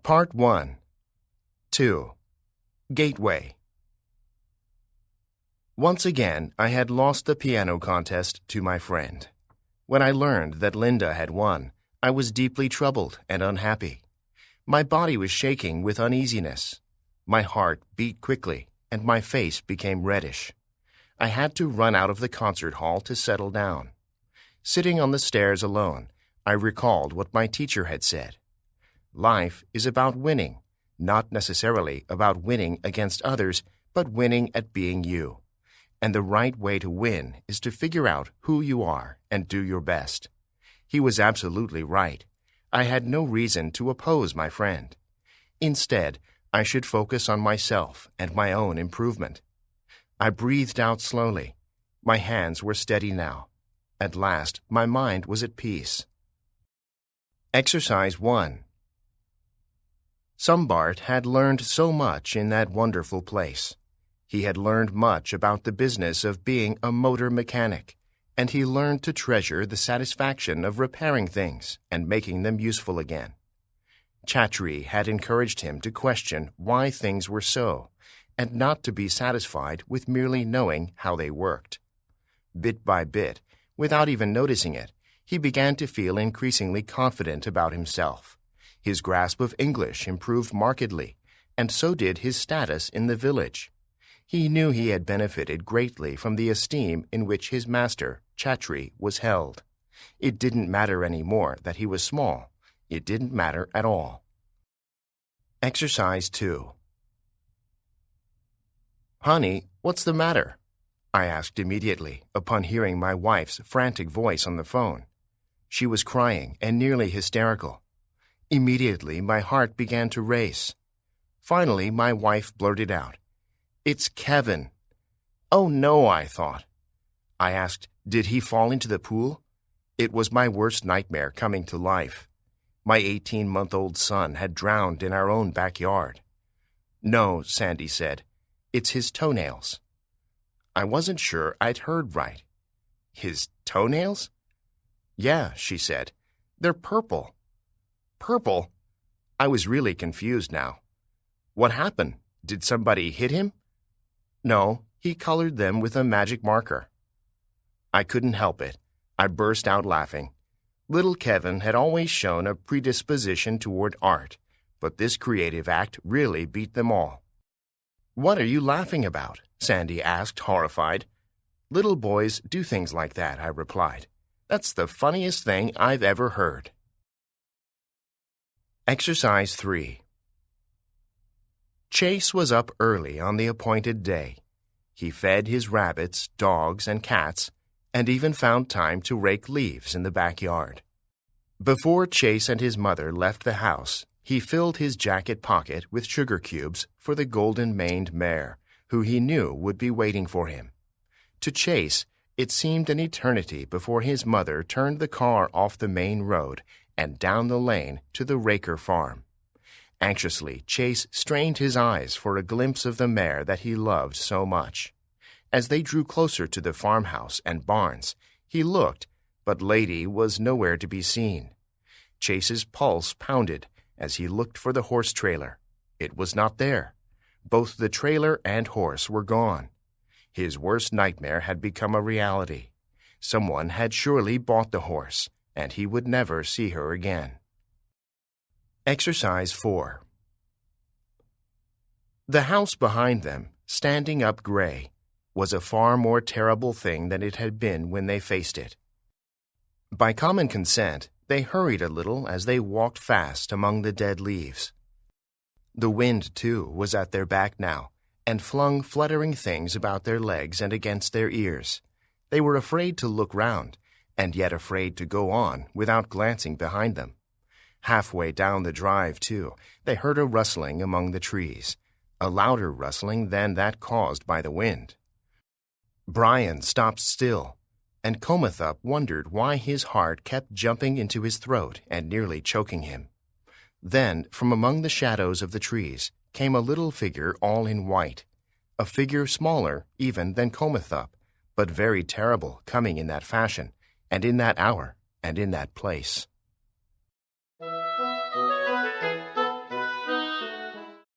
Part 1. 2. Gateway. Once again, I had lost the piano contest to my friend. When I learned that Linda had won, I was deeply troubled and unhappy. My body was shaking with uneasiness. My heart beat quickly, and my face became reddish. I had to run out of the concert hall to settle down. Sitting on the stairs alone, I recalled what my teacher had said. Life is about winning, not necessarily about winning against others, but winning at being you. And the right way to win is to figure out who you are and do your best. He was absolutely right. I had no reason to oppose my friend. Instead, I should focus on myself and my own improvement. I breathed out slowly. My hands were steady now. At last, my mind was at peace. Exercise 1. Sumbart had learned so much in that wonderful place. He had learned much about the business of being a motor mechanic, and he learned to treasure the satisfaction of repairing things and making them useful again. Chatri had encouraged him to question why things were so, and not to be satisfied with merely knowing how they worked. Bit by bit, without even noticing it, he began to feel increasingly confident about himself. His grasp of English improved markedly, and so did his status in the village. He knew he had benefited greatly from the esteem in which his master, Chatri, was held. It didn't matter any more that he was small. It didn't matter at all. Exercise 2. Honey, what's the matter? I asked immediately upon hearing my wife's frantic voice on the phone. She was crying and nearly hysterical. Immediately, my heart began to race. Finally, my wife blurted out, "It's Kevin." Oh no, I thought. I asked, did he fall into the pool? It was my worst nightmare coming to life. My 18-month-old son had drowned in our own backyard. No, Sandy said, it's his toenails. I wasn't sure I'd heard right. His toenails? Yeah, she said. They're purple. Purple? I was really confused now. What happened? Did somebody hit him? No, he colored them with a magic marker. I couldn't help it. I burst out laughing. Little Kevin had always shown a predisposition toward art, but this creative act really beat them all. What are you laughing about? Sandy asked, horrified. Little boys do things like that, I replied. That's the funniest thing I've ever heard. Exercise 3. Chase was up early on the appointed day. He fed his rabbits, dogs, and cats, and even found time to rake leaves in the backyard. Before Chase and his mother left the house, he filled his jacket pocket with sugar cubes for the golden-maned mare, who he knew would be waiting for him. To Chase, it seemed an eternity before his mother turned the car off the main road and down the lane to the Raker farm. Anxiously, Chase strained his eyes for a glimpse of the mare that he loved so much. As they drew closer to the farmhouse and barns, he looked, but Lady was nowhere to be seen. Chase's pulse pounded as he looked for the horse trailer. It was not there. Both the trailer and horse were gone. His worst nightmare had become a reality. Someone had surely bought the horse, and he would never see her again. Exercise 4. The house behind them, standing up gray, was a far more terrible thing than it had been when they faced it. By common consent, they hurried a little as they walked fast among the dead leaves. The wind, too, was at their back now, and flung fluttering things about their legs and against their ears. They were afraid to look round, and yet afraid to go on without glancing behind them. Halfway down the drive, too, they heard a rustling among the trees, a louder rustling than that caused by the wind. Brian stopped still, and Comathup wondered why his heart kept jumping into his throat and nearly choking him. Then, from among the shadows of the trees, came a little figure all in white, a figure smaller even than Comathup, but very terrible coming in that fashion, and in that hour, and in that place.